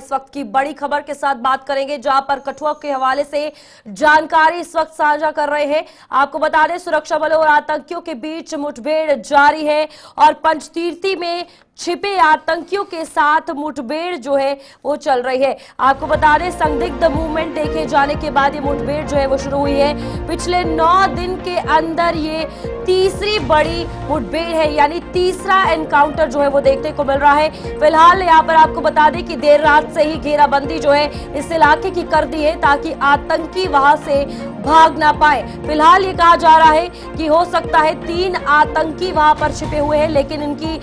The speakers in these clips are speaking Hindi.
इस वक्त की बड़ी खबर के साथ बात करेंगे, जहां पर कठुआ के हवाले से जानकारी इस वक्त साझा कर रहे हैं। आपको बता दें, सुरक्षा बलों और आतंकियों के बीच मुठभेड़ जारी है और पंचतीर्थी में छिपे आतंकियों के साथ मुठभेड़ जो है वो चल रही है। आपको बता दें, संदिग्ध मूवमेंट देखे जाने के बाद ये मुठभेड़ जो है वो शुरू हुई है। पिछले 9 दिन के अंदर ये तीसरी बड़ी मुठभेड़ है, यानी तीसरा एनकाउंटर जो है वो देखने को मिल रहा है। फिलहाल यहाँ पर आपको बता दें कि देर रात से ही घेराबंदी जो है इस इलाके की कर दी है, ताकि आतंकी वहां से भाग ना पाए। फिलहाल ये कहा जा रहा है कि हो सकता है 3 आतंकी वहां पर छिपे हुए हैं, लेकिन इनकी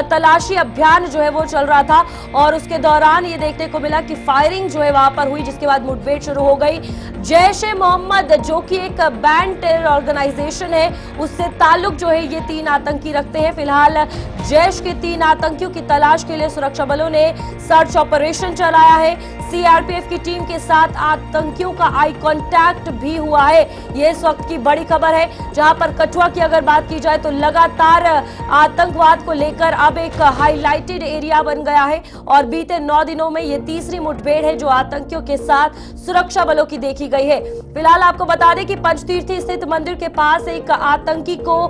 तलाशी अभियान जो है वो चल रहा था और उसके दौरान ये देखने को मिला कि फायरिंग जो है वहां पर हुई, जिसके बाद मुठभेड़ शुरू हो गई। जैश-ए-मोहम्मद, जो कि एक बैंड टेरर ऑर्गेनाइजेशन है, उससे ताल्लुक जो है ये 3 आतंकी रखते हैं। फिलहाल जैश के 3 आतंकियों की तलाश के लिए सुरक्षा बलों ने सर्च ऑपरेशन चलाया है। सीआरपीएफ की टीम के साथ आतंकियों का आई कांटेक्ट भी हुआ है। ये इस वक्त की बड़ी खबर है, जहां पर कठुआ की अगर बात की जाए तो लगातार आतंकवाद को लेकर अब एक हाईलाइटेड एरिया बन गया है और बीते 9 दिनों में ये तीसरी मुठभेड़ है जो आतंकियों के साथ सुरक्षा बलों की देखी गई है। फिलहाल आपको बता दें कि पंचतीर्थी स्थित मंदिर के पास एक आतंकी को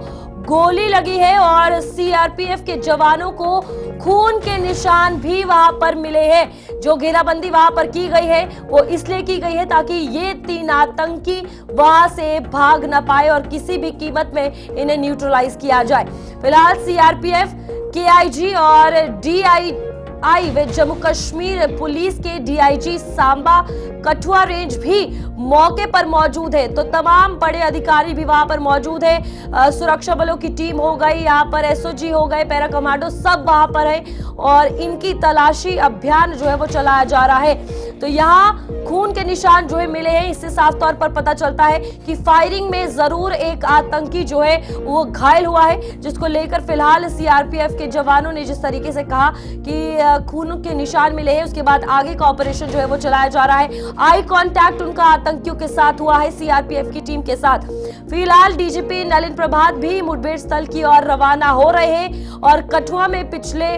गोली लगी है और सीआरपीएफ के जवानों को खून के निशान भी वहां पर मिले हैं। जो घेराबंदी वहां पर की गई है वो इसलिए की गई है ताकि ये 3 आतंकी वहां से भाग न पाए और किसी भी कीमत में इन्हें न्यूट्रलाइज किया जाए। फिलहाल सीआरपीएफ, केआईजी और डीआईआई व जम्मू कश्मीर पुलिस के डीआईजी सांबा कठुआ रेंज भी मौके पर मौजूद है, तो तमाम बड़े अधिकारी भी वहां पर मौजूद है। सुरक्षा बलों की टीम हो गई, यहाँ पर एसओजी हो गए, पैरा कमांडो सब वहां पर है और इनकी तलाशी अभियान जो है वो चलाया जा रहा है। तो यहाँ खून के निशान जो है मिले हैं, इससे साफ तौर पर पता चलता है कि फायरिंग में जरूर एक आतंकी जो है वो घायल हुआ है, जिसको लेकर फिलहाल सीआरपीएफ के जवानों ने जिस तरीके से कहा कि खून के निशान मिले हैं, उसके बाद आगे का ऑपरेशन जो है वो चलाया जा रहा है। आई कांटेक्ट उनका आतंकियों के साथ हुआ है सीआरपीएफ की टीम के साथ। फिलहाल डीजीपी नलिन प्रभात भी मुठभेड़ स्थल की ओर रवाना हो रहे हैं और कठुआ में पिछले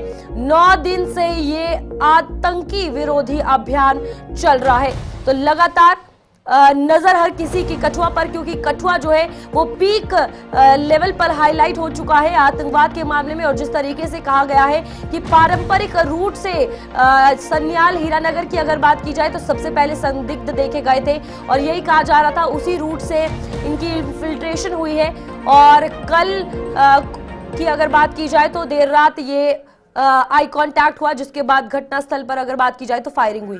9 दिन से ये आतंकी विरोधी अभियान चल रहा है। तो लगातार नजर हर किसी की कठुआ पर, क्योंकि कठुआ जो है वो पीक लेवल पर हाईलाइट हो चुका है आतंकवाद के मामले में। और जिस तरीके से कहा गया है कि पारंपरिक रूट से सन्याल हीरानगर की अगर बात की जाए तो सबसे पहले संदिग्ध देखे गए थे और यही कहा जा रहा था उसी रूट से इनकी इन्फिल्ट्रेशन हुई है। और कल की अगर बात की जाए तो देर रात ये आई कांटेक्ट हुआ, जिसके बाद घटनास्थल पर अगर बात की जाए तो फायरिंग हुई।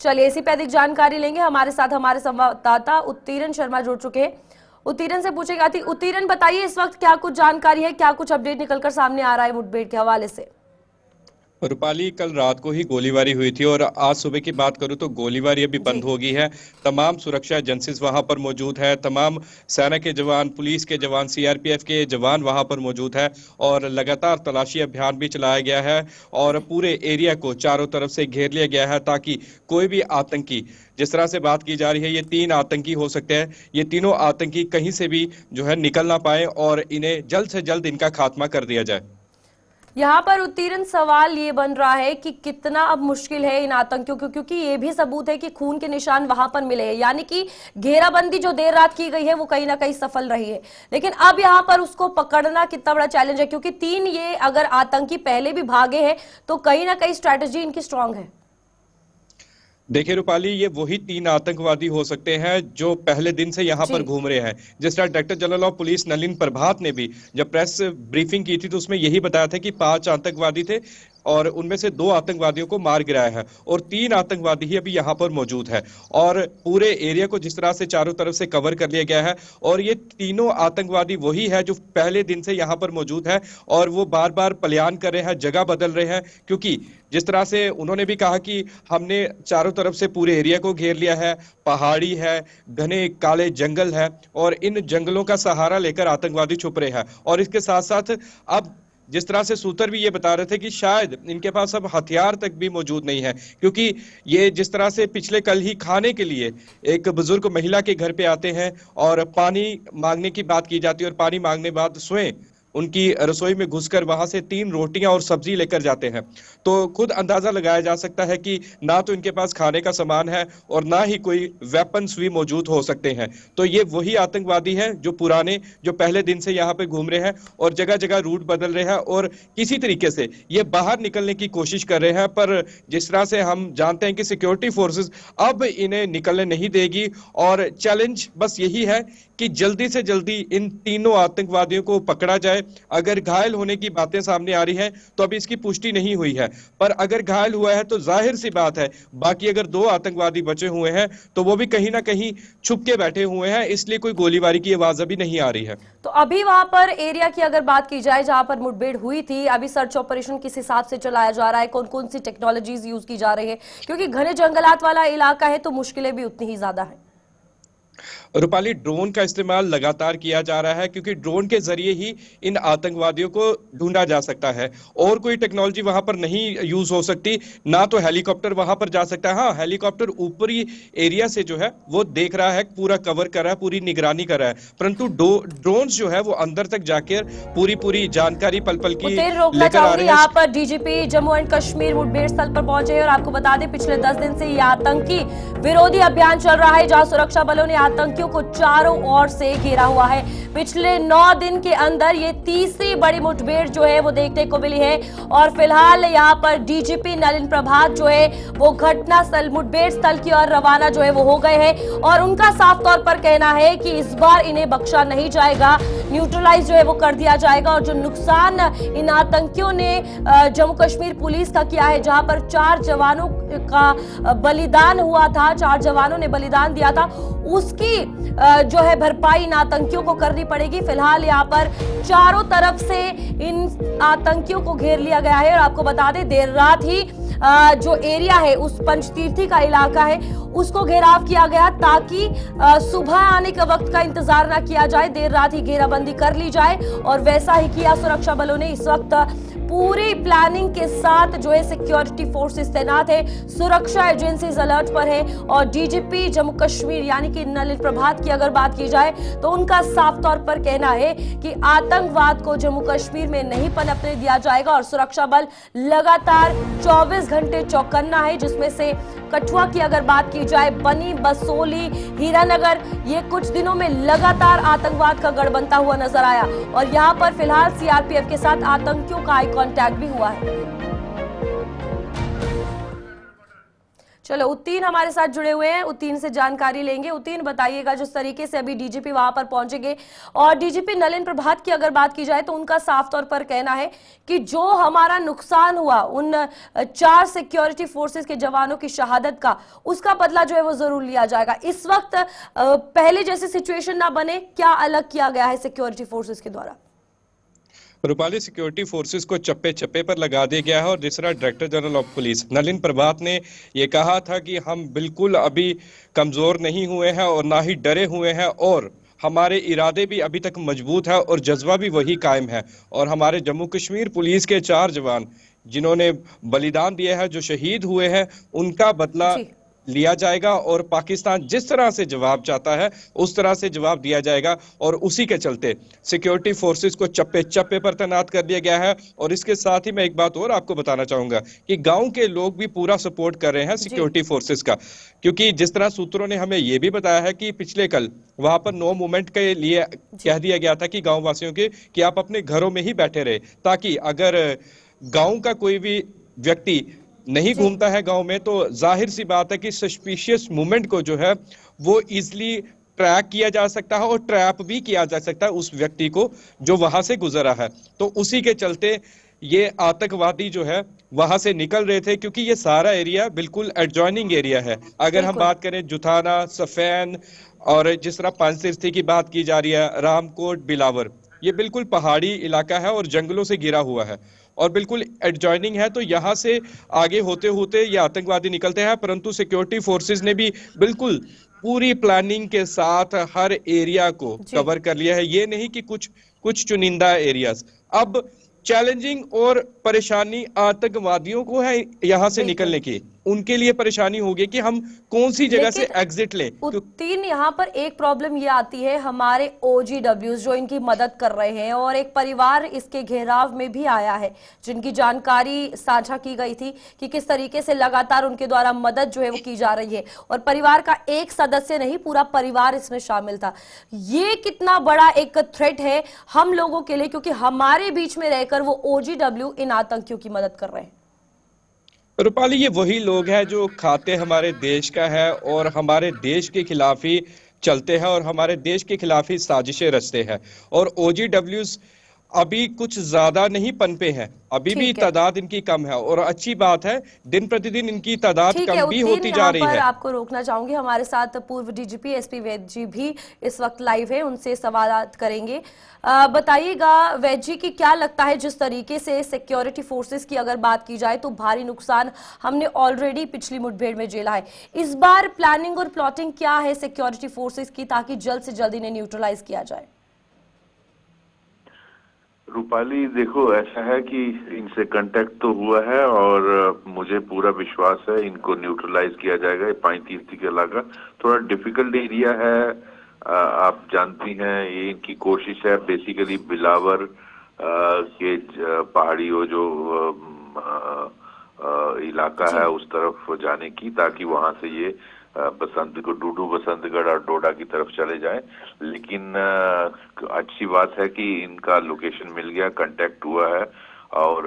चलिए इसी पे अधिक जानकारी लेंगे, हमारे साथ हमारे संवाददाता उत्तीरण शर्मा जुड़ चुके हैं। उत्तीरण से पूछेगा, उत्तीरण बताइए इस वक्त क्या कुछ जानकारी है, क्या कुछ अपडेट निकलकर सामने आ रहा है मुठभेड़ के हवाले से? रूपाली, कल रात को ही गोलीबारी हुई थी और आज सुबह की बात करूं तो गोलीबारी अभी बंद हो गई है। तमाम सुरक्षा एजेंसीज वहां पर मौजूद है, तमाम सेना के जवान, पुलिस के जवान, सीआरपीएफ के जवान वहां पर मौजूद है और लगातार तलाशी अभियान भी चलाया गया है और पूरे एरिया को चारों तरफ से घेर लिया गया है ताकि कोई भी आतंकी, जिस तरह से बात की जा रही है ये 3 आतंकी हो सकते हैं, ये तीनों आतंकी कहीं से भी जो है निकल ना पाए और इन्हें जल्द से जल्द इनका खात्मा कर दिया जाए। यहाँ पर उत्तीर्ण सवाल ये बन रहा है कि कितना अब मुश्किल है इन आतंकियों को, क्योंकि ये भी सबूत है कि खून के निशान वहां पर मिले हैं, यानी कि घेराबंदी जो देर रात की गई है वो कहीं ना कहीं सफल रही है। लेकिन अब यहाँ पर उसको पकड़ना कितना बड़ा चैलेंज है, क्योंकि 3 ये अगर आतंकी पहले भी भागे हैं तो कहीं ना कहीं स्ट्रैटेजी इनकी स्ट्रांग है। देखिए रूपाली, ये वही 3 आतंकवादी हो सकते हैं जो पहले दिन से यहाँ पर घूम रहे हैं। जिस तरह director general of police Nalin Prabhat ने भी जब प्रेस ब्रीफिंग की थी तो उसमें यही बताया था कि 5 आतंकवादी थे और उनमें से 2 आतंकवादियों को मार गिराया है और 3 आतंकवादी ही अभी यहाँ पर मौजूद है और पूरे एरिया को जिस तरह से चारों तरफ से कवर कर लिया गया है और ये तीनों आतंकवादी वही है जो पहले दिन से यहाँ पर मौजूद है और वो बार बार पलायन कर रहे हैं, जगह बदल रहे हैं, क्योंकि जिस तरह से उन्होंने भी कहा कि हमने चारों तरफ से पूरे एरिया को घेर लिया है, पहाड़ी है, घने काले जंगल है और इन जंगलों का सहारा लेकर आतंकवादी छुप रहे हैं। और इसके साथ साथ अब जिस तरह से सूत्र भी ये बता रहे थे कि शायद इनके पास अब हथियार तक भी मौजूद नहीं है, क्योंकि ये जिस तरह से पिछले कल ही खाने के लिए एक बुजुर्ग महिला के घर पे आते हैं और पानी मांगने की बात की जाती है और पानी मांगने बाद स्वयं उनकी रसोई में घुसकर वहां से 3 रोटियां और सब्जी लेकर जाते हैं। तो खुद अंदाजा लगाया जा सकता है कि ना तो इनके पास खाने का सामान है और ना ही कोई वेपन्स भी मौजूद हो सकते हैं। तो ये वही आतंकवादी हैं जो पुराने, जो पहले दिन से यहाँ पे घूम रहे हैं और जगह जगह रूट बदल रहे हैं और किसी तरीके से ये बाहर निकलने की कोशिश कर रहे हैं। पर जिस तरह से हम जानते हैं कि सिक्योरिटी फोर्सेस अब इन्हें निकलने नहीं देगी और चैलेंज बस यही है कि जल्दी से जल्दी इन तीनों आतंकवादियों को पकड़ा जाए। अगर घायल होने की बातें सामने आ रही हैं तो अभी इसकी पुष्टि नहीं हुई है, पर अगर घायल हुआ है तो जाहिर सी बात है बाकी अगर 2 आतंकवादी बचे हुए हैं तो वो भी कहीं ना कहीं छुप के बैठे हुए हैं, इसलिए कोई गोलीबारी की आवाज अभी नहीं आ रही है। तो अभी वहां पर एरिया की अगर बात की जाए जहां पर मुठभेड़ हुई थी, अभी सर्च ऑपरेशन किस हिसाब से चलाया जा रहा है, कौन कौन सी टेक्नोलॉजीज यूज की जा रही है, क्योंकि घने जंगलात वाला इलाका है तो मुश्किलें भी उतनी ही ज्यादा है। रूपाली, ड्रोन का इस्तेमाल लगातार किया जा रहा है क्योंकि ड्रोन के जरिए ही इन आतंकवादियों को ढूंढा जा सकता है और कोई टेक्नोलॉजी वहां पर नहीं यूज हो सकती। ना तो हेलीकॉप्टर वहां पर जा सकता है। हाँ, हेलीकॉप्टर ऊपरी एरिया से जो है वो देख रहा है, पूरा कवर कर रहा है, पूरी निगरानी कर रहा है, परंतु ड्रोन जो है वो अंदर तक जाकर पूरी जानकारी पल पल की लेकर आ रहे हैं। यहाँ पर डीजीपी जम्मू एंड कश्मीर मुठभेड़ स्थल पर पहुंचे हैं और आपको बता दें पिछले 10 दिन से ये आतंकी विरोधी अभियान चल रहा है जहां सुरक्षा बलों ने आतंकियों को चारों ओर से घेरा हुआ है। पिछले 9 दिन के अंदर ये तीसरी बड़ी मुठभेड़ जो है वो देखने को मिली है और फिलहाल यहाँ पर डीजीपी नलिन प्रभात जो है वो घटना स्थल, मुठभेड़ स्थल की ओर रवाना जो है वो हो गए हैं और उनका साफ तौर पर कहना है कि इस बार इन्हें बख्शा नहीं जाएगा, न्यूट्रलाइज जो है वो कर दिया जाएगा। और जो नुकसान इन आतंकियों ने जम्मू कश्मीर पुलिस का किया है, जहां पर 4 जवानों का बलिदान हुआ था, 4 जवानों ने बलिदान दिया था, उसकी जो है भरपाई इन आतंकियों को करनी पड़ेगी। फिलहाल यहाँ पर चारों तरफ से इन आतंकियों को घेर लिया गया है और आपको बता दें देर रात ही जो एरिया है उस पंचतीर्थी का इलाका है उसको घेराव किया गया ताकि सुबह आने के वक्त का इंतजार ना किया जाए, देर रात ही घेराबंदी कर ली जाए और वैसा ही किया सुरक्षा बलों ने। इस वक्त पूरी प्लानिंग के साथ जो है सिक्योरिटी फोर्सेस तैनात है, सुरक्षा एजेंसीज अलर्ट पर है और डीजीपी जम्मू कश्मीर यानी कि नलिन प्रभात की अगर बात की जाए तो उनका साफ तौर पर कहना है कि आतंकवाद को जम्मू कश्मीर में नहीं पनपने दिया जाएगा और सुरक्षा बल लगातार 24 घंटे चौकन्ना है, जिसमें से कठुआ की अगर बात की जाए, बनी, बसोली, हीरानगर, ये कुछ दिनों में लगातार आतंकवाद का गढ़ बनता हुआ नजर आया और यहाँ पर फिलहाल सीआरपीएफ के साथ आतंकियों का आई कांटेक्ट भी हुआ है। चलो उत्तीन हमारे साथ जुड़े हुए हैं, उत्तीन से जानकारी लेंगे। उत्तीन बताइएगा जिस तरीके से अभी डीजीपी वहां पर पहुंचेंगे और डीजीपी नलिन प्रभात की अगर बात की जाए तो उनका साफ तौर पर कहना है कि जो हमारा नुकसान हुआ उन 4 सिक्योरिटी फोर्सेस के जवानों की शहादत का, उसका बदला जो है वो जरूर लिया जाएगा। इस वक्त पहले जैसे सिचुएशन ना बने, क्या अलग किया गया है सिक्योरिटी फोर्सेस के द्वारा? रूपाली, सिक्योरिटी फोर्सेस को चप्पे चप्पे पर लगा दिया गया है और जिस तरह director general of police Nalin Prabhat ने यह कहा था कि हम बिल्कुल अभी कमजोर नहीं हुए हैं और ना ही डरे हुए हैं और हमारे इरादे भी अभी तक मजबूत है और जज्बा भी वही कायम है और हमारे जम्मू कश्मीर पुलिस के 4 जवान जिन्होंने बलिदान दिया है, जो शहीद हुए हैं, उनका बदला लिया जाएगा और पाकिस्तान जिस तरह से जवाब चाहता है उस तरह से जवाब दिया जाएगा और उसी के चलते सिक्योरिटी फोर्सेस को चप्पे चप्पे पर तैनात कर दिया गया है। और इसके साथ ही मैं एक बात और आपको बताना चाहूंगा कि गांव के लोग भी पूरा सपोर्ट कर रहे हैं सिक्योरिटी फोर्सेस का, क्योंकि जिस तरह सूत्रों ने हमें यह भी बताया है कि पिछले कल वहां पर नो मूवमेंट के लिए कह दिया गया था कि गाँव वासियों के कि आप अपने घरों में ही बैठे रहे, ताकि अगर गाँव का कोई भी व्यक्ति नहीं घूमता है गांव में तो जाहिर सी बात है कि सस्पिशियस मूवमेंट को जो है वो इजीली ट्रैक किया जा सकता है और ट्रैप भी किया जा सकता है उस व्यक्ति को जो वहां से गुजरा है। तो उसी के चलते ये आतंकवादी जो है वहां से निकल रहे थे, क्योंकि ये सारा एरिया बिल्कुल एडजॉइनिंग एरिया है। अगर हम बात करें जुथाना, सफैन और जिस तरह पंचतीर्थी की बात की जा रही है, रामकोट, बिलावर, ये बिल्कुल पहाड़ी इलाका है और जंगलों से घिरा हुआ है और बिल्कुल एडजॉइनिंग है। तो यहाँ से आगे होते होते ये आतंकवादी निकलते हैं, परंतु सिक्योरिटी फोर्सेस ने भी बिल्कुल पूरी प्लानिंग के साथ हर एरिया को कवर कर लिया है। ये नहीं कि कुछ चुनिंदा एरियाज। अब चैलेंजिंग और परेशानी आतंकवादियों को है यहाँ से निकलने की। उनके लिए परेशानी होगी कि हम कौन सी जगह से लेकिन एग्जिट लें। उत्तीर्ण यहाँ पर एक प्रॉब्लम ये आती है, हमारे OGWs जो इनकी मदद कर रहे हैं और एक परिवार इसके घेराव में भी आया है, जिनकी जानकारी साझा की गई थी कि किस तरीके से लगातार उनके द्वारा मदद जो है वो की जा रही है और परिवार का एक सदस्य नहीं, पूरा परिवार इसमें शामिल था। ये कितना बड़ा एक थ्रेट है हम लोगों के लिए, क्योंकि हमारे बीच में रहकर वो OGW इन आतंकियों की मदद कर रहे हैं। रूपाली, ये वही लोग हैं जो खाते हमारे देश का है और हमारे देश के खिलाफ ही चलते हैं और हमारे देश के खिलाफ ही साजिशें रचते हैं। और OGWs अभी कुछ ज्यादा नहीं पनपे हैं, अभी भी ठीक है, तादाद इनकी कम है और अच्छी बात है, दिन प्रतिदिन इनकी तादाद ठीक है। कम भी उत्तीर्ण, होती जा यहाँ रही पर है। आपको रोकना चाहूंगी, हमारे साथ पूर्व DGP SP वैद जी भी इस वक्त लाइव है, उनसे सवाल करेंगे। बताइएगा वैद जी की क्या लगता है, जिस तरीके से सिक्योरिटी फोर्सेस की अगर बात की जाए तो भारी नुकसान हमने ऑलरेडी पिछली मुठभेड़ में झेला है, इस बार प्लानिंग और प्लॉटिंग क्या है सिक्योरिटी फोर्सेस की ताकि जल्द से जल्द इन्हें न्यूट्रलाइज किया जाए? रूपाली, देखो, ऐसा है कि इनसे कांटेक्ट तो हुआ है और मुझे पूरा विश्वास है इनको न्यूट्रलाइज किया जाएगा। ये 5 का इलाका थोड़ा डिफिकल्ट एरिया है, आप जानती हैं। ये इनकी कोशिश है बेसिकली बिलावर के पहाड़ी वो जो इलाका है उस तरफ जाने की, ताकि वहां से ये डूडू बसंतगढ़ और डोडा की तरफ चले जाएं। लेकिन अच्छी बात है कि इनका लोकेशन मिल गया, कांटेक्ट हुआ है। और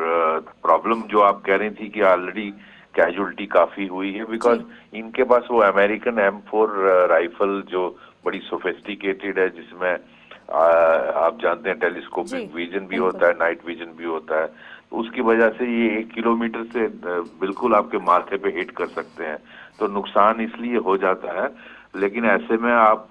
प्रॉब्लम जो आप कह रही थी कि ऑलरेडी कैजुअलिटी काफी हुई है, बिकॉज इनके पास वो अमेरिकन M4 राइफल जो बड़ी सोफिस्टिकेटेड है, जिसमें आप जानते हैं टेलीस्कोपिक विजन भी होता है, नाइट विजन भी होता है। उसकी वजह से ये 1 किलोमीटर से बिल्कुल आपके माथे पे हिट कर सकते हैं, तो नुकसान इसलिए हो जाता है। लेकिन ऐसे में आप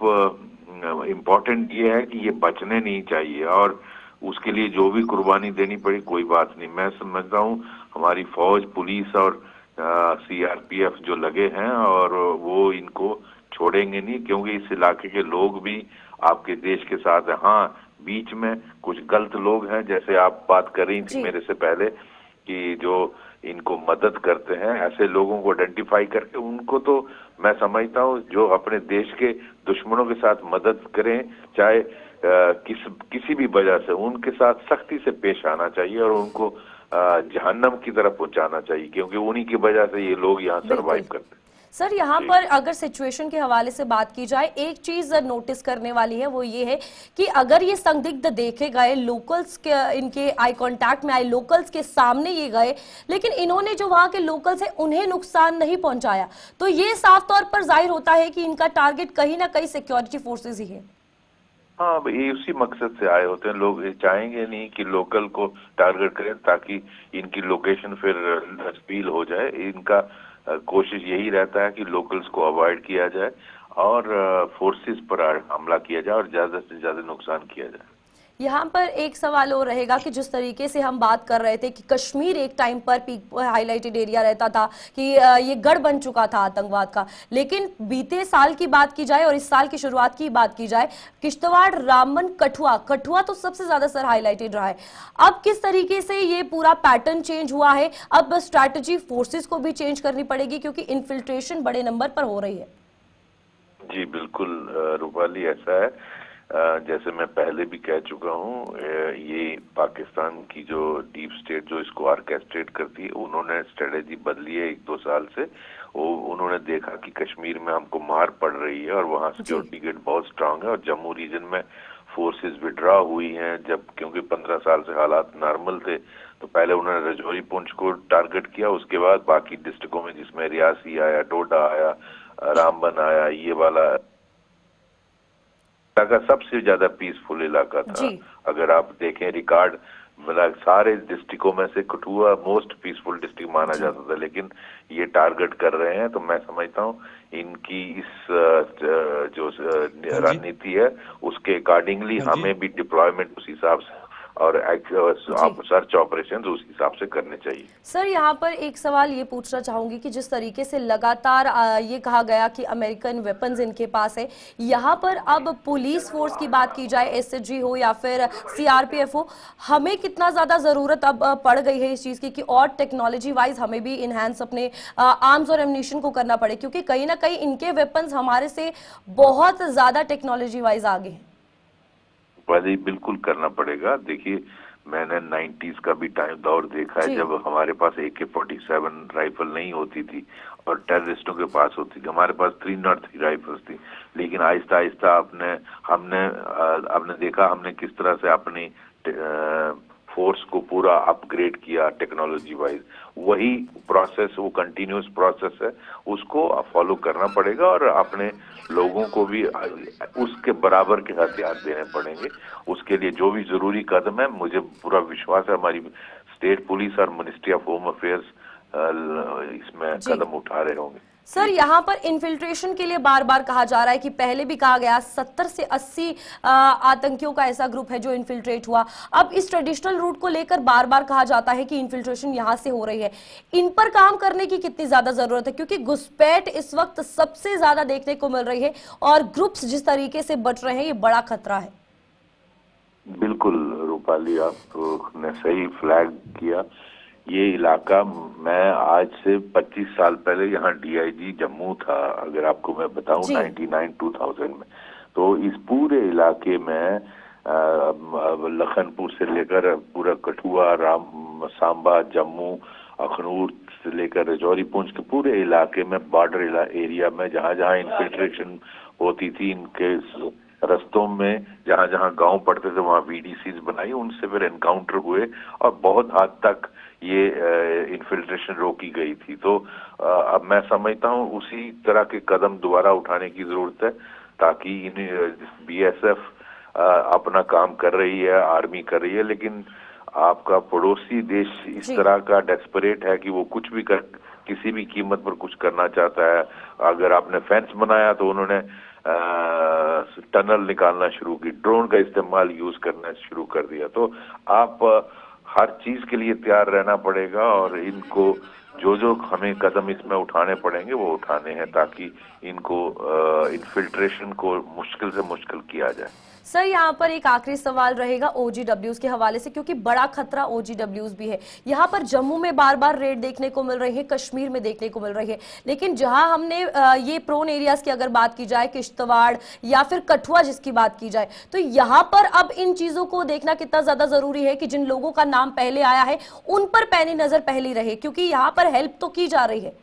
इम्पोर्टेंट ये है कि ये बचने नहीं चाहिए और उसके लिए जो भी कुर्बानी देनी पड़ी कोई बात नहीं। मैं समझता हूँ हमारी फौज, पुलिस और CRPF जो लगे हैं और वो इनको छोड़ेंगे नहीं, क्योंकि इस इलाके के लोग भी आपके देश के साथ हैं। हाँ, बीच में कुछ गलत लोग हैं, जैसे आप बात कर रही थी मेरे से पहले, कि जो इनको मदद करते हैं, ऐसे लोगों को आइडेंटिफाई करके उनको तो मैं समझता हूँ जो अपने देश के दुश्मनों के साथ मदद करें, चाहे किसी भी वजह से, उनके साथ सख्ती से पेश आना चाहिए और उनको जहन्नम की तरफ पहुंचाना चाहिए, क्योंकि उन्हीं की वजह से ये लोग यहाँ सरवाइव करते हैं। सर, यहाँ पर अगर सिचुएशन के हवाले से बात की जाए, एक चीज नोटिस करने वाली है, वो ये है कि अगर ये संदिग्ध देखे गए, लोकल्स के इनके आई कांटेक्ट में आए, लोकल्स के सामने ये गए, लेकिन इन्होंने जो वहां के लोकल्स हैं उन्हें नुकसान नहीं पहुंचाया, तो ये साफ तौर पर जाहिर होता है कि इनका टारगेट कहीं ना कहीं सिक्योरिटी फोर्सेज ही है। हाँ, ये उसी मकसद से आए होते हैं। लोग चाहेंगे नहीं कि लोकल को टारगेट करें ताकि इनकी लोकेशन फिर स्पील हो जाए। इनका कोशिश यही रहता है कि लोकल्स को अवॉइड किया जाए और फोर्सेस पर हमला किया जाए और ज्यादा से ज्यादा नुकसान किया जाए। यहाँ पर एक सवाल और रहेगा कि जिस तरीके से हम बात कर रहे थे कि कश्मीर एक टाइम पर पीक हाईलाइटेड एरिया रहता था, कि ये गढ़ बन चुका था आतंकवाद का, लेकिन बीते साल की बात की जाए और इस साल की शुरुआत की बात की जाए, किश्तवाड़, रामबन, कठुआ तो सबसे ज्यादा सर हाईलाइटेड रहा है। अब किस तरीके से ये पूरा पैटर्न चेंज हुआ है, अब स्ट्रैटेजी फोर्सेस को भी चेंज करनी पड़ेगी क्योंकि इन्फिल्ट्रेशन बड़े नंबर पर हो रही है। जी बिल्कुल रूपाली, ऐसा है जैसे मैं पहले भी कह चुका हूँ, ये पाकिस्तान की जो डीप स्टेट जो इसको ऑर्केस्ट्रेट करती है, उन्होंने स्ट्रेटेजी बदली है 1-2 साल से। उन्होंने देखा कि कश्मीर में हमको मार पड़ रही है और वहाँ सिक्योरिटी गेट बहुत स्ट्रांग है और जम्मू रीजन में फोर्सेस विड्रॉ हुई हैं, जब क्योंकि 15 साल से हालात नॉर्मल थे। तो पहले उन्होंने रजौरी, पुंछ को टारगेट किया, उसके बाद बाकी डिस्ट्रिक्टों में जिसमें रियासी आया, डोडा आया, रामबन आया, ये वाला इलाका सबसे ज्यादा पीसफुल इलाका था। अगर आप देखें रिकॉर्ड, मतलब सारे डिस्ट्रिक्टों में से कठुआ मोस्ट पीसफुल डिस्ट्रिक्ट माना जाता था, लेकिन ये टारगेट कर रहे हैं। तो मैं समझता हूँ इनकी इस जो रणनीति है उसके अकॉर्डिंगली हमें भी डिप्लॉयमेंट उस हिसाब से और सर्च ऑपरेशन उस हिसाब से करने चाहिए। सर यहाँ पर एक सवाल ये पूछना चाहूंगी कि जिस तरीके से लगातार ये कहा गया कि अमेरिकन वेपन्स इनके पास है, यहाँ पर अब पुलिस फोर्स की बात की जाए, एसएसजी हो या फिर सीआरपीएफ हो, हमें कितना ज्यादा जरूरत अब पड़ गई है इस चीज की कि और टेक्नोलॉजी वाइज हमें भी इनहेंस अपने आर्म्स और एम्युनिशन को करना पड़े, क्योंकि कहीं ना कहीं इनके वेपन्स हमारे से बहुत ज्यादा टेक्नोलॉजी वाइज आगे हैं। बिल्कुल करना पड़ेगा। देखिए, मैंने 90s का भी दौर देखा है जब हमारे पास AK-47 राइफल नहीं होती थी और टेररिस्टों के पास होती थी। हमारे पास 303 राइफल्स थी, लेकिन आहिस्ता आहिस्ता हमने देखा हमने किस तरह से अपनी फोर्स को पूरा अपग्रेड किया टेक्नोलॉजी वाइज। वही प्रोसेस, वो कंटिन्यूस प्रोसेस है, उसको फॉलो करना पड़ेगा और अपने लोगों को भी उसके बराबर के हथियार देने पड़ेंगे। उसके लिए जो भी जरूरी कदम है, मुझे पूरा विश्वास है हमारी स्टेट पुलिस और मिनिस्ट्री ऑफ होम अफेयर्स इसमें कदम उठा रहे होंगे। सर यहाँ पर इन्फिल्ट्रेशन के लिए बार बार कहा जा रहा है कि पहले भी कहा गया 70 से 80 आतंकियों का ऐसा ग्रुप है जो इन्फिल्ट्रेट हुआ। अब इस ट्रेडिशनल रूट को लेकर बार बार कहा जाता है कि इन्फिल्ट्रेशन यहाँ से हो रही है। इन पर काम करने की कितनी ज्यादा जरूरत है, क्योंकि घुसपैठ इस वक्त सबसे ज्यादा देखने को मिल रही है और ग्रुप्स जिस तरीके से बच रहे हैं, ये बड़ा खतरा है। बिल्कुल रूपाली, आपने सही फ्लैग किया। ये इलाका, मैं आज से 25 साल पहले यहाँ DIG जम्मू था, अगर आपको मैं बताऊं 99-2000 में, तो इस पूरे इलाके में लखनपुर से लेकर पूरा कठुआ, सांबा, जम्मू, अखनूर से लेकर राजौरी, पुंछ के पूरे इलाके में, बॉर्डर एरिया में जहाँ जहाँ इन्फिल्ट्रेशन होती थी, इनके रस्तों में जहाँ जहाँ गांव पड़ते थे वहाँ VDCs बनाई, उनसे फिर एनकाउंटर हुए और बहुत हद तक ये इन्फिल्ट्रेशन रोकी गई थी। तो अब मैं समझता हूँ उसी तरह के कदम दोबारा उठाने की जरूरत है, ताकि BSF अपना काम कर रही है, आर्मी कर रही है, लेकिन आपका पड़ोसी देश इस तरह का डेस्परेट है कि वो कुछ भी किसी भी कीमत पर कुछ करना चाहता है। अगर आपने फेंस बनाया तो उन्होंने टनल निकालना शुरू की, ड्रोन का इस्तेमाल यूज करना शुरू कर दिया। तो आप हर चीज के लिए तैयार रहना पड़ेगा और इनको जो हमें कदम इसमें उठाने पड़ेंगे वो उठाने हैं, ताकि इनको इन्फिल्ट्रेशन को मुश्किल से मुश्किल किया जाए। सर यहाँ पर एक आखिरी सवाल रहेगा OGWs के हवाले से, क्योंकि बड़ा खतरा OGWs भी है। यहाँ पर जम्मू में बार बार रेड देखने को मिल रही है, कश्मीर में देखने को मिल रही है, लेकिन जहाँ हमने ये प्रोन एरियाज की अगर बात की जाए, किश्तवाड़ या फिर कठुआ जिसकी बात की जाए, तो यहाँ पर अब इन चीजों को देखना कितना ज्यादा जरूरी है कि जिन लोगों का नाम पहले आया है उन पर पैनी नजर पहली रहे, क्योंकि यहाँ पर हेल्प तो की जा रही है।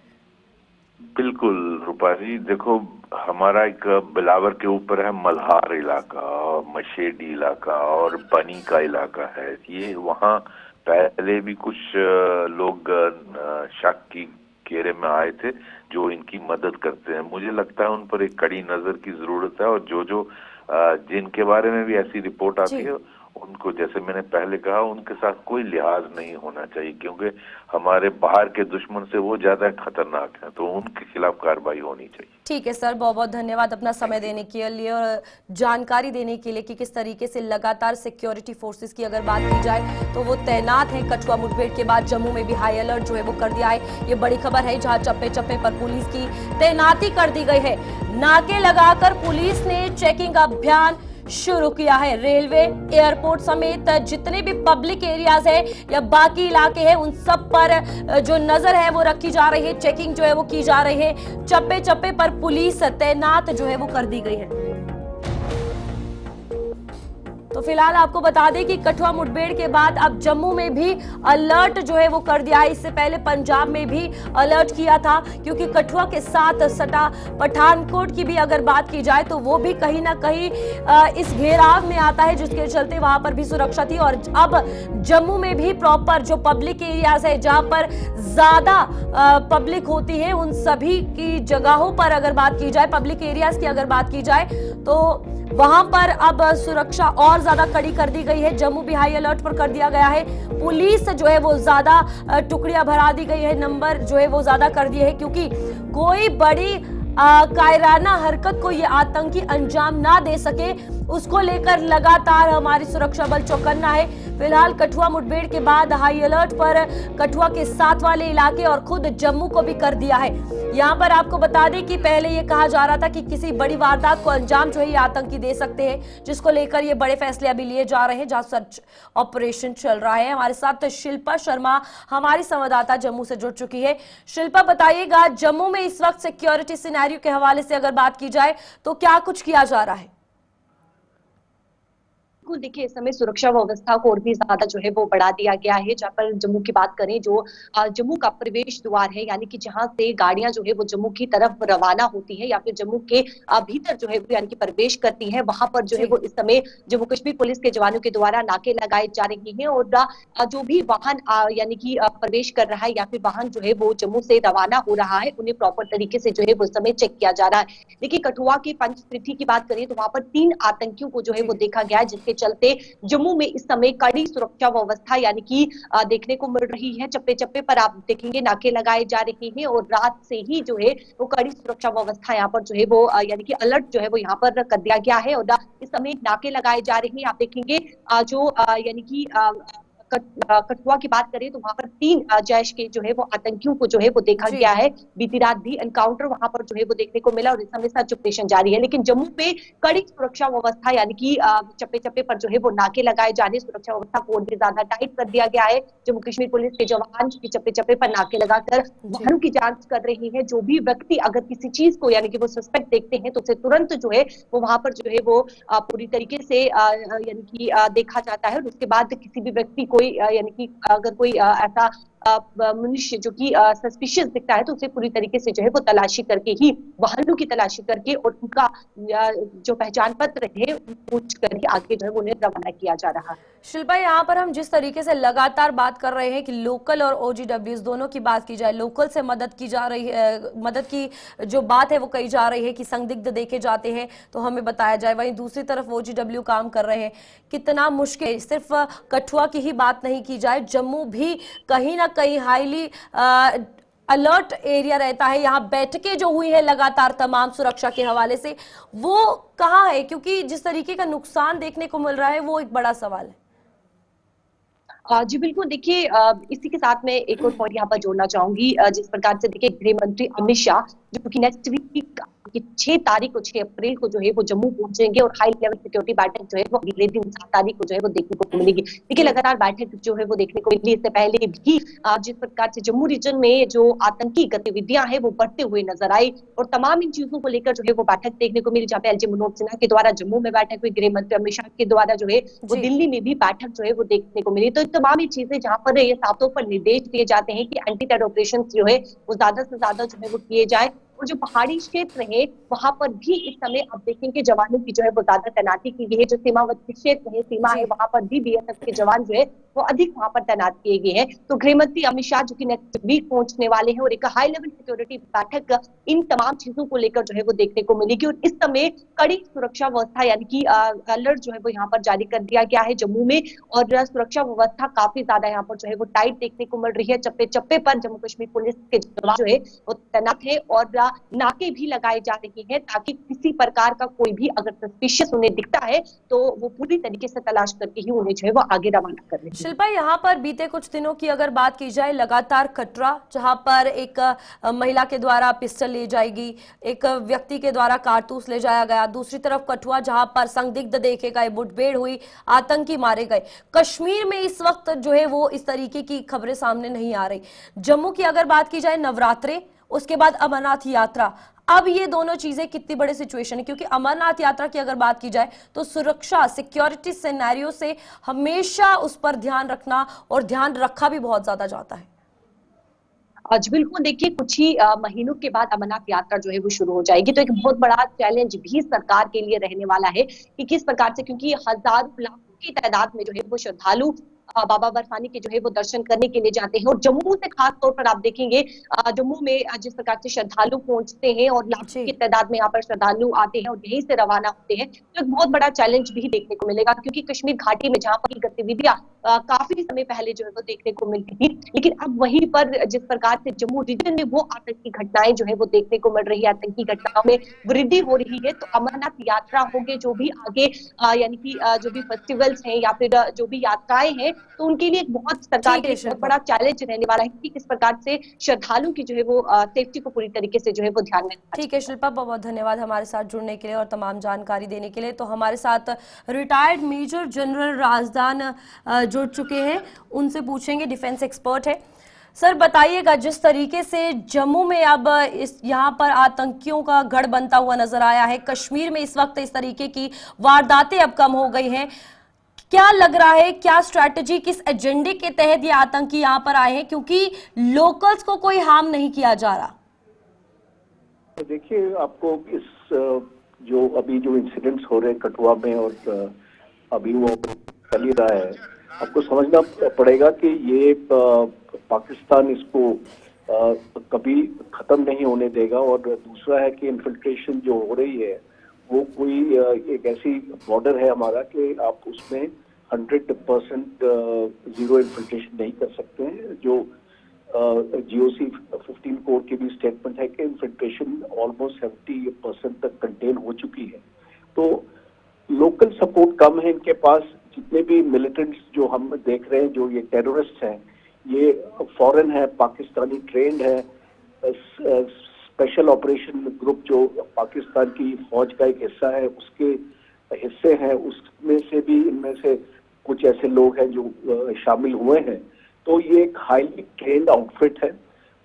बिल्कुल रूपा जी, देखो हमारा एक बिलावर के ऊपर है मल्हार इलाका, मशेडी इलाका और बनी का इलाका है। ये वहाँ पहले भी कुछ लोग शक की घेरे में आए थे जो इनकी मदद करते हैं। मुझे लगता है उन पर एक कड़ी नजर की जरूरत है और जो जिनके बारे में भी ऐसी रिपोर्ट आती है उनको, जैसे मैंने पहले कहा, उनके साथ कोई लिहाज नहीं होना चाहिए, क्योंकि हमारे बाहर के दुश्मन से वो ज्यादा खतरनाक हैं, तो उनके खिलाफ कार्रवाई होनी चाहिए। ठीक है सर, बहुत बहुत धन्यवाद अपना समय देने के लिए और जानकारी देने के लिए कि किस तरीके से लगातार सिक्योरिटी फोर्सेस की अगर बात की जाए तो वो तैनात है। कठुआ मुठभेड़ के बाद जम्मू में भी हाई अलर्ट जो है वो कर दिया है। ये बड़ी खबर है, जहां चप्पे चप्पे पर पुलिस की तैनाती कर दी गई है। नाके लगाकर पुलिस ने चेकिंग अभियान शुरू किया है। रेलवे, एयरपोर्ट समेत जितने भी पब्लिक एरियाज है या बाकी इलाके हैं उन सब पर जो नजर है वो रखी जा रही है, चेकिंग जो है वो की जा रही है। चप्पे चप्पे पर पुलिस तैनात जो है वो कर दी गई है। तो फिलहाल आपको बता दें कि कठुआ मुठभेड़ के बाद अब जम्मू में भी अलर्ट जो है वो कर दिया है। इससे पहले पंजाब में भी अलर्ट किया था, क्योंकि कठुआ के साथ सटा पठानकोट की भी अगर बात की जाए तो वो भी कहीं ना कहीं इस घेराव में आता है, जिसके चलते वहां पर भी सुरक्षा थी। और अब जम्मू में भी प्रॉपर जो पब्लिक एरियाज है जहां पर ज्यादा पब्लिक होती है उन सभी की जगहों पर अगर बात की जाए, पब्लिक एरियाज की अगर बात की जाए, तो वहां पर अब सुरक्षा और ज्यादा कड़ी कर दी गई है। जम्मू भी हाई अलर्ट पर कर दिया गया है। पुलिस जो है वो ज्यादा टुकड़ियां भरा दी गई है, नंबर जो है वो ज्यादा कर दिए हैं, क्योंकि कोई बड़ी कायराना हरकत को ये आतंकी अंजाम ना दे सके, उसको लेकर लगातार हमारी सुरक्षा बल चौकन्ना है। फिलहाल कठुआ मुठभेड़ के बाद हाई अलर्ट पर कठुआ के साथ वाले इलाके और खुद जम्मू को भी कर दिया है। यहाँ पर आपको बता दें कि पहले ये कहा जा रहा था कि किसी बड़ी वारदात को अंजाम जो है ये आतंकी दे सकते हैं, जिसको लेकर ये बड़े फैसले अभी लिए जा रहे हैं, जहां सर्च ऑपरेशन चल रहा है। हमारे साथ शिल्पा शर्मा हमारी संवाददाता जम्मू से जुड़ चुकी है। शिल्पा, बताइएगा जम्मू में इस वक्त सिक्योरिटी सिनेरियो के हवाले से अगर बात की जाए तो क्या कुछ किया जा रहा है? देखिए, इस समय सुरक्षा व्यवस्था को और भी ज्यादा जो है वो बढ़ा दिया गया है। जहाँ पर जम्मू की बात करें, जो जम्मू का प्रवेश द्वार है, यानी कि जहां से गाड़ियां जो है वो जम्मू की तरफ रवाना होती है या फिर जम्मू के भीतर जो है वो यानी कि प्रवेश करती है, वहां पर जो है वो इस समय जम्मू कश्मीर पुलिस के जवानों के द्वारा नाके लगाए जा रहे हैं और जो भी वाहन यानी कि प्रवेश कर रहा है या फिर वाहन जो है वो जम्मू से रवाना हो रहा है, उन्हें प्रॉपर तरीके से जो है वो समय चेक किया जा रहा है। देखिए, कठुआ के पंचतीर्थी की बात करें तो वहां पर 3 आतंकियों को जो है वो देखा गया है, जिसके चलते जम्मू में इस समय कड़ी सुरक्षा व्यवस्था यानी कि देखने को मिल रही है। चप्पे चप्पे पर आप देखेंगे नाके लगाए जा रहे हैं और रात से ही जो है वो कड़ी सुरक्षा व्यवस्था यहाँ पर जो है वो यानी कि अलर्ट जो है वो यहाँ पर कर दिया गया है और इस समय नाके लगाए जा रहे हैं। आप देखेंगे जो यानी कि कठुआ की बात करें तो वहां पर 3 जैश के जो है वो आतंकियों को जो है वो देखा गया है। बीती रात भी एनकाउंटर वहां पर जो है वो देखने को मिला और इस समय सर्च ऑपरेशन जारी है। लेकिन जम्मू पे कड़ी सुरक्षा व्यवस्था यानी कि चप्पे चप्पे पर जो है वो नाके लगाए जा रहे हैं। सुरक्षा व्यवस्था को और भी ज्यादा टाइट कर दिया गया है। जम्मू कश्मीर पुलिस के जवान चप्पे चप्पे पर नाके लगाकर वाहनों की जांच कर रहे हैं। जो भी व्यक्ति अगर किसी चीज को यानी कि वो सस्पेक्ट देखते हैं तो उसे तुरंत जो है वो वहां पर जो है वो पूरी तरीके से यानी कि देखा जाता है और उसके बाद किसी भी व्यक्ति को यानी कि अगर कोई ऐसा मनुष्य जो कि सस्पिशियस दिखता है तो उसे पूरी तरीके से जो है वो तलाशी करके ही वाहनों की तलाशी करके और उनका जो पहचान पत्र है पूछ कर ही आगे जो है उन्हें रवाना किया जा रहा है। शिल्पा, यहाँ पर हम जिस तरीके से लगातार बात कर रहे हैं कि लोकल और ओजीडब्ल्यूज दोनों की बात की जाए, लोकल से मदद की जा रही है, मदद की जो बात है वो कही जा रही है कि संदिग्ध देखे जाते हैं तो हमें बताया जाए, वहीं दूसरी तरफ ओजीडब्ल्यू काम कर रहे हैं। कितना मुश्किल, सिर्फ कठुआ की ही बात नहीं की जाए, जम्मू भी कहीं ना कहीं हाईली अलर्ट एरिया रहता है। यहाँ बैठकें जो हुई है लगातार तमाम सुरक्षा के हवाले से, वो कहाँ है? क्योंकि जिस तरीके का नुकसान देखने को मिल रहा है वो एक बड़ा सवाल है। जी बिल्कुल, देखिए इसी के साथ मैं एक और पॉइंट यहाँ पर जोड़ना चाहूंगी। जिस प्रकार से देखिए गृह मंत्री अमित शाह जो कि नेक्स्ट वीक 6 तारीख को 6 अप्रैल को जो है वो जम्मू पहुंचेंगे और हाई लेवल सिक्योरिटी बैठक जो है वो अगले दिन 7 तारीख को जो है वो देखने को मिलेगी। देखिए, लगातार बैठक जो है वो देखने को मिली। इससे पहले भी जिस प्रकार से जम्मू रीजन में जो आतंकी गतिविधियां हैं वो बढ़ते हुए नजर आई और तमाम इन चीजों को लेकर जो है वो बैठक देखने को मिली, जहाँ पे एलजी मनोज सिन्हा के द्वारा जम्मू में बैठक हुई, गृह मंत्री अमित शाह के द्वारा जो है वो दिल्ली में भी बैठक जो है वो देखने को मिली। तो तमाम ये चीजें जहाँ पर ये साफ तौर पर निर्देश दिए जाते हैं कि एंटी टेरर ऑपरेशन जो है वो ज्यादा से ज्यादा जो है वो किए जाए और जो पहाड़ी क्षेत्र है वहां पर भी इस समय आप देखेंगे जवानों की जो है वो ज्यादा तैनाती की गई है। जो सीमावर्ती क्षेत्र है, सीमा है, वहां पर भी बीएसएफ के जवान जो है वो अधिक वहां पर तैनात किए गए हैं। तो गृह मंत्री अमित शाह जो कि नेक्स्ट वीक पहुंचने वाले हैं और एक हाई लेवल सिक्योरिटी बैठक इन तमाम चीजों को लेकर जो है वो देखने को मिलेगी और इस समय कड़ी सुरक्षा व्यवस्था यानी कि अलर्ट जो है वो यहाँ पर जारी कर दिया गया है जम्मू में और सुरक्षा व्यवस्था काफी ज्यादा यहाँ पर जो है वो टाइट देखने को मिल रही है। चप्पे चप्पे पर जम्मू कश्मीर पुलिस के जवान जो है वो तैनात है और नाके भी लगाए जा रहे हैं ताकि किसी प्रकार का कोई भी अगर सस्पिशियस उन्हें दिखता है तो वो पूरी तरीके से तलाश करके ही उन्हें जो है वो आगे रवाना कर रहे हैं। शिल्पा, यहाँ पर बीते कुछ दिनों की अगर बात की जाए, लगातार खतरा, जहां पर एक महिला के द्वारा पिस्टल ले जाएगी, एक व्यक्ति के द्वारा कारतूस ले जाया गया, दूसरी तरफ कठुआ जहां पर संदिग्ध देखे गए, मुठभेड़ हुई, आतंकी मारे गए। कश्मीर में इस वक्त जो है वो इस तरीके की खबरें सामने नहीं आ रही। जम्मू की अगर बात की जाए, नवरात्रे, उसके बाद अमरनाथ यात्रा, अब ये दोनों चीजें कितनी बड़ी सिचुएशन है? क्योंकि अमरनाथ यात्रा की अगर बात की जाए तो सुरक्षा सिक्योरिटी सिनेरियो से हमेशा उस पर ध्यान रखना और ध्यान रखा भी बहुत ज्यादा जाता है। आज बिल्कुल देखिए, कुछ ही महीनों के बाद अमरनाथ यात्रा जो है वो शुरू हो जाएगी। तो एक बहुत बड़ा चैलेंज भी सरकार के लिए रहने वाला है कि किस प्रकार से, क्योंकि हजारों लाखों की तादाद में जो है वो श्रद्धालु बाबा बर्फानी के जो है वो दर्शन करने के लिए जाते हैं। और जम्मू से खास तौर पर आप देखेंगे जम्मू में जिस प्रकार से श्रद्धालु पहुंचते हैं और लाखों की जी, तादाद में यहाँ पर श्रद्धालु आते हैं और यहीं से रवाना होते हैं, तो एक बहुत बड़ा चैलेंज भी देखने को मिलेगा, क्योंकि कश्मीर घाटी में जहाँ पर गतिविधियां काफी समय पहले जो है वो देखने को मिलती थी, लेकिन अब वहीं पर जिस प्रकार से जम्मू रीजन में वो आतंकी घटनाएं जो है वो देखने को मिल रही है, आतंकी घटनाओं में वृद्धि हो रही है, तो अमरनाथ यात्रा होगी जो भी आगे यानी कि जो भी फेस्टिवल्स हैं या फिर जो भी यात्राएं हैं, तो उनके लिए एक बहुत सरकार ठीक के है लिए एक बहुत शिल्पा। बड़ा चैलेंज रहने वाला है कि किस प्रकार से श्रद्धालु की जो है वो सेफ्टी को पूरी तरीके से जो है वो ध्यान में रखा ठीक है जाए। शिल्पा, बहुत बहुत धन्यवाद हमारे साथ जुड़ने के लिए और तमाम जानकारी देने के लिए। तो हमारे साथ रिटायर्ड मेजर जनरल राजदान जुड़ चुके हैं, उनसे पूछेंगे, डिफेंस एक्सपर्ट है। सर बताइएगा, जिस तरीके से जम्मू में अब इस यहाँ पर आतंकियों का गढ़ बनता हुआ नजर आया है, कश्मीर में इस वक्त इस तरीके की वारदातें अब कम हो गई हैं, क्या लग रहा है, क्या स्ट्रैटेजी, किस एजेंडे के तहत ये आतंकी यहाँ पर आए हैं, क्योंकि लोकल्स को कोई हार्म नहीं किया जा रहा? देखिए, आपको इस जो अभी जो इंसिडेंट्स हो रहे हैं कठुआ में और अभी वो चल ही रहा है, आपको समझना पड़ेगा कि ये पाकिस्तान इसको कभी खत्म नहीं होने देगा। और दूसरा है कि इन्फिल्ट्रेशन जो हो रही है वो कोई एक ऐसी बॉर्डर है हमारा कि आप उसमें 100% जीरो इन्फिल्ट्रेशन नहीं कर सकते हैं। जो GOC 15 कोर की भी स्टेटमेंट है कि इन्फिल्ट्रेशन ऑलमोस्ट 70% तक कंटेन हो चुकी है। तो लोकल सपोर्ट कम है इनके पास। जितने भी मिलिटेंट्स जो हम देख रहे हैं, जो ये टेररिस्ट हैं, ये फॉरेन है, पाकिस्तानी ट्रेंड है। स्पेशल ऑपरेशन ग्रुप जो पाकिस्तान की फौज का एक हिस्सा है, उसके हिस्से हैं, उसमें से भी इनमें से कुछ ऐसे लोग हैं जो शामिल हुए हैं। तो ये एक हाईली ट्रेंड आउटफिट है।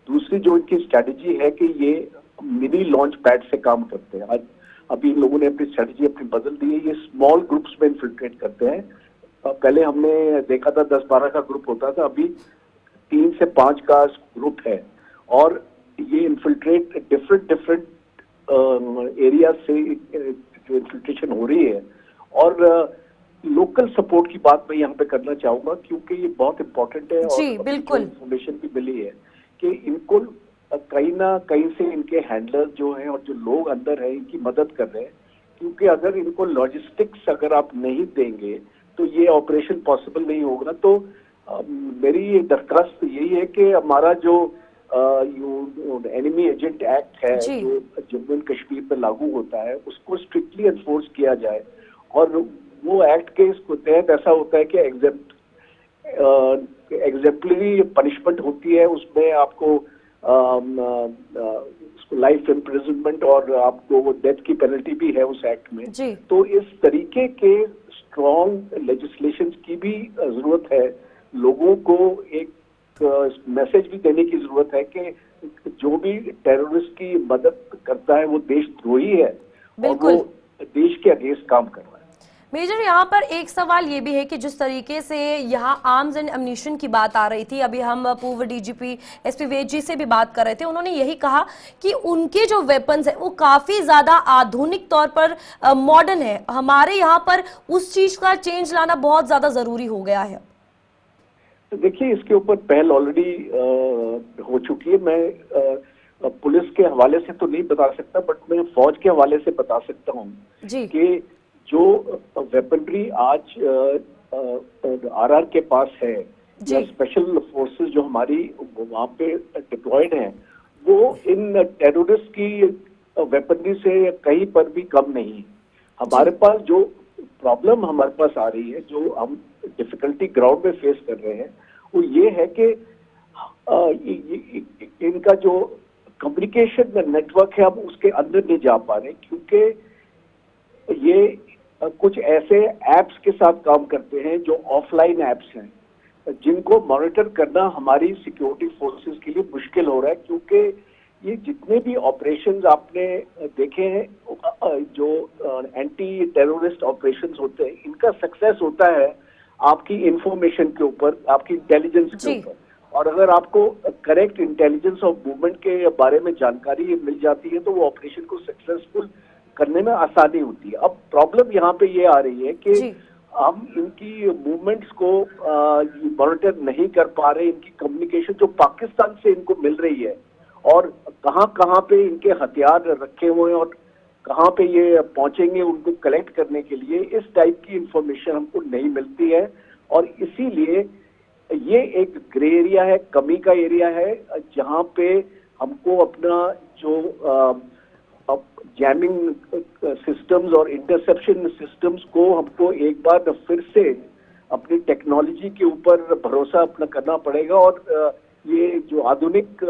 दूसरी जो इनकी स्ट्रैटेजी है कि ये मिनी लॉन्च पैड से काम करते हैं। अभी इन लोगों ने अपनी स्ट्रैटेजी अपनी बदल दी है, ये स्मॉल ग्रुप्स में इन्फिल्ट्रेट करते हैं। पहले हमने देखा था 10-12 का ग्रुप होता था, अभी 3 से 5 का ग्रुप है। और ये इन्फिल्ट्रेट डिफरेंट एरिया से जो इन्फिल्ट्रेशन हो रही है। और लोकल सपोर्ट की बात मैं यहाँ पे करना चाहूंगा, क्योंकि ये बहुत इम्पोर्टेंट है। जी, और बिल्कुल। इन्फॉर्मेशन भी मिली है कि इनको कहीं ना कहीं से इनके हैंडलर जो हैं और जो लोग अंदर हैं, इनकी मदद कर रहे हैं। क्योंकि अगर इनको लॉजिस्टिक्स अगर आप नहीं देंगे तो ये ऑपरेशन पॉसिबल नहीं होगा। तो मेरी दरखास्त यही है कि हमारा जो एनिमी एजेंट एक्ट है जो जम्मू एंड कश्मीर पर लागू होता है, उसको स्ट्रिक्टली एनफोर्स किया जाए। और वो एक्ट के तहत ऐसा होता है कि एग्जेम्पलरी पनिशमेंट होती है। उसमें आपको उसको लाइफ इम्प्रिजनमेंट और आपको वो डेथ की पेनल्टी भी है उस एक्ट में। तो इस तरीके के स्ट्रॉन्ग लेजिस्लेशन की भी जरूरत है। लोगों को एक मैसेज भी देने की जरूरत है कि जो भी टेररिस्ट की मदद करता है वो देशद्रोही है और वो देश के अगेंस्ट काम कर रहा है। मेजर, यहाँ पर एक सवाल ये भी है कि जिस तरीके से यहाँ आर्म्स एंड एम्यूनिशन की बात आ रही थी, अभी हम पूर्व DGP SP वैद जी से भी बात कर रहे थे, उन्होंने यही कहा कि उनके जो वेपन्स है वो काफी ज्यादा आधुनिक तौर पर मॉडर्न है। हमारे यहाँ पर उस चीज का चेंज लाना बहुत ज्यादा जरूरी हो गया है। तो देखिए, इसके ऊपर पहल ऑलरेडी हो चुकी है। मैं पुलिस के हवाले से तो नहीं बता सकता, बट मैं फौज के हवाले से बता सकता हूँ कि जो वेपनरी आज RR के पास है या स्पेशल फोर्सेस जो हमारी वहाँ पे डिप्लॉयड हैं, वो इन टेररिस्ट की वेपनरी से कहीं पर भी कम नहीं। हमारे पास जो प्रॉब्लम हमारे पास आ रही है, जो हम डिफिकल्टी ग्राउंड में फेस कर रहे हैं, वो ये है कि इनका जो कम्युनिकेशन नेटवर्क है हम उसके अंदर नहीं जा पा रहे, क्योंकि ये कुछ ऐसे एप्स के साथ काम करते हैं जो ऑफलाइन एप्स हैं, जिनको मॉनिटर करना हमारी सिक्योरिटी फोर्सेस के लिए मुश्किल हो रहा है। क्योंकि ये जितने भी ऑपरेशंस आपने देखे हैं, जो एंटी टेररिस्ट ऑपरेशंस होते हैं, इनका सक्सेस होता है आपकी इंफॉर्मेशन के ऊपर, आपकी इंटेलिजेंस के ऊपर। और अगर आपको करेक्ट इंटेलिजेंस और मूवमेंट के बारे में जानकारी मिल जाती है तो वो ऑपरेशन को सक्सेसफुल करने में आसानी होती है। अब प्रॉब्लम यहाँ पे ये आ रही है कि हम इनकी मूवमेंट्स को मॉनिटर नहीं कर पा रहे, इनकी कम्युनिकेशन जो पाकिस्तान से इनको मिल रही है और कहाँ कहाँ पे इनके हथियार रखे हुए हैं और कहाँ पे ये पहुंचेंगे उनको कलेक्ट करने के लिए, इस टाइप की इंफॉर्मेशन हमको नहीं मिलती है। और इसीलिए ये एक ग्रे एरिया है, कमी का एरिया है, जहाँ पे हमको अपना जो जैमिंग सिस्टम्स और इंटरसेप्शन सिस्टम्स को हमको एक बार फिर से अपनी टेक्नोलॉजी के ऊपर भरोसा अपना करना पड़ेगा। और ये जो आधुनिक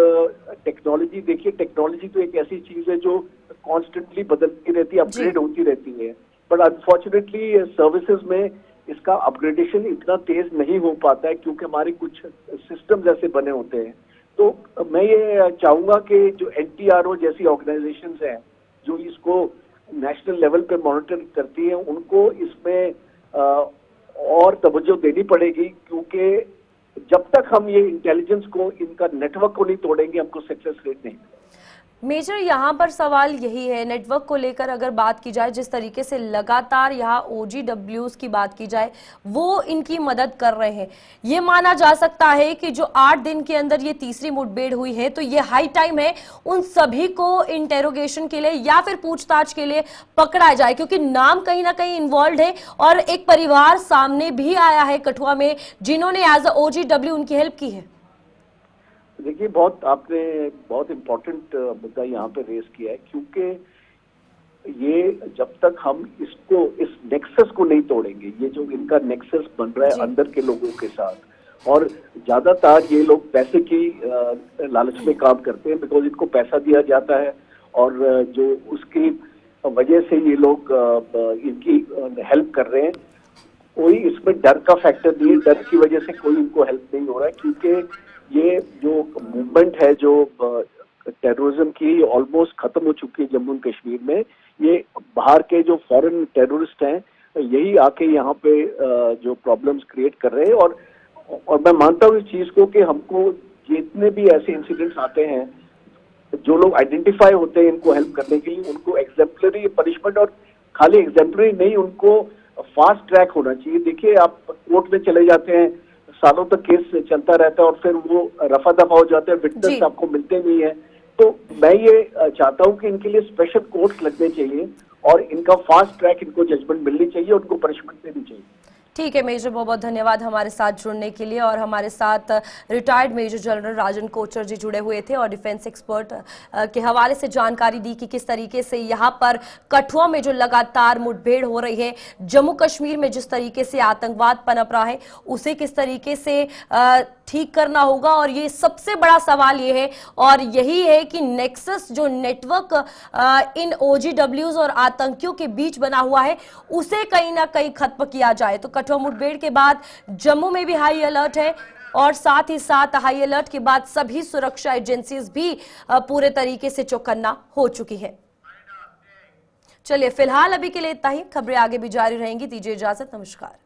टेक्नोलॉजी, देखिए टेक्नोलॉजी तो एक ऐसी चीज है जो कॉन्स्टेंटली बदलती रहती है, अपग्रेड होती रहती है, बट अनफॉर्चुनेटली सर्विसेज में इसका अपग्रेडेशन इतना तेज नहीं हो पाता है क्योंकि हमारे कुछ सिस्टम्स ऐसे बने होते हैं। तो मैं ये चाहूंगा कि जो NTRO जैसी ऑर्गेनाइजेशंस हैं जो इसको नेशनल लेवल पे मॉनिटर करती हैं, उनको इसमें और तवज्जो देनी पड़ेगी, क्योंकि जब तक हम ये इंटेलिजेंस को, इनका नेटवर्क को नहीं तोड़ेंगे, हमको सक्सेस रेट नहीं। मेजर यहाँ पर सवाल यही है, नेटवर्क को लेकर अगर बात की जाए, जिस तरीके से लगातार यहाँ OGWs की बात की जाए वो इनकी मदद कर रहे हैं, ये माना जा सकता है कि जो 8 दिन के अंदर ये तीसरी मुठभेड़ हुई है तो ये हाई टाइम है उन सभी को इंटेरोगेशन के लिए या फिर पूछताछ के लिए पकड़ा जाए, क्योंकि नाम कहीं ना कहीं इन्वॉल्व है और एक परिवार सामने भी आया है कठुआ में जिन्होंने एज अ OGW उनकी हेल्प की है। देखिए, आपने बहुत इम्पोर्टेंट मुद्दा यहाँ पे रेस किया है, क्योंकि ये जब तक हम इसको, इस नेक्सस को नहीं तोड़ेंगे, ये जो इनका नेक्सस बन रहा है अंदर के लोगों के साथ, और ज्यादातर ये लोग पैसे की लालच में काम करते हैं, बिकॉज इनको पैसा दिया जाता है और जो उसकी वजह से ये लोग इनकी हेल्प कर रहे हैं। कोई इसमें डर का फैक्टर नहीं है, डर की वजह से कोई इनको हेल्प नहीं हो रहा है, क्योंकि ये जो मूवमेंट है जो टेररिज्म की, ऑलमोस्ट खत्म हो चुकी है जम्मू एंड कश्मीर में। ये बाहर के जो फॉरेन टेररिस्ट हैं यही आके यहाँ पे जो प्रॉब्लम्स क्रिएट कर रहे हैं। और मैं मानता हूँ इस चीज को कि हमको जितने भी ऐसे इंसिडेंट्स आते हैं, जो लोग आइडेंटिफाई होते हैं इनको हेल्प करने के लिए, उनको एग्जेम्पलरी पनिशमेंट, और खाली एग्जेम्पलरी नहीं, उनको फास्ट ट्रैक होना चाहिए। देखिए, आप कोर्ट में चले जाते हैं, सालों तक केस चलता रहता है और फिर वो रफा दफा हो जाते हैं, विटनेस आपको मिलते नहीं है। तो मैं ये चाहता हूँ कि इनके लिए स्पेशल कोर्ट्स लगने चाहिए और इनका फास्ट ट्रैक, इनको जजमेंट मिलनी चाहिए, उनको पनिशमेंट देनी चाहिए। ठीक है मेजर, बहुत बहुत धन्यवाद हमारे साथ जुड़ने के लिए। और हमारे साथ रिटायर्ड मेजर जनरल राजन कोचर जी जुड़े हुए थे और डिफेंस एक्सपर्ट के हवाले से जानकारी दी कि किस तरीके से यहाँ पर कठुआ में जो लगातार मुठभेड़ हो रही है, जम्मू कश्मीर में जिस तरीके से आतंकवाद पनप रहा है, उसे किस तरीके से ठीक करना होगा। और ये सबसे बड़ा सवाल ये है और यही है कि नेक्सस जो नेटवर्क इन OGWs और आतंकियों के बीच बना हुआ है उसे कहीं ना कहीं खत्म किया जाए। तो कठुआ मुठभेड़ के बाद जम्मू में भी हाई अलर्ट है और साथ ही साथ हाई अलर्ट के बाद सभी सुरक्षा एजेंसीज भी पूरे तरीके से चौकन्ना हो चुकी है। चलिए फिलहाल अभी के लिए इतना ही, खबरें आगे भी जारी रहेंगी। दीजिए इजाजत, नमस्कार।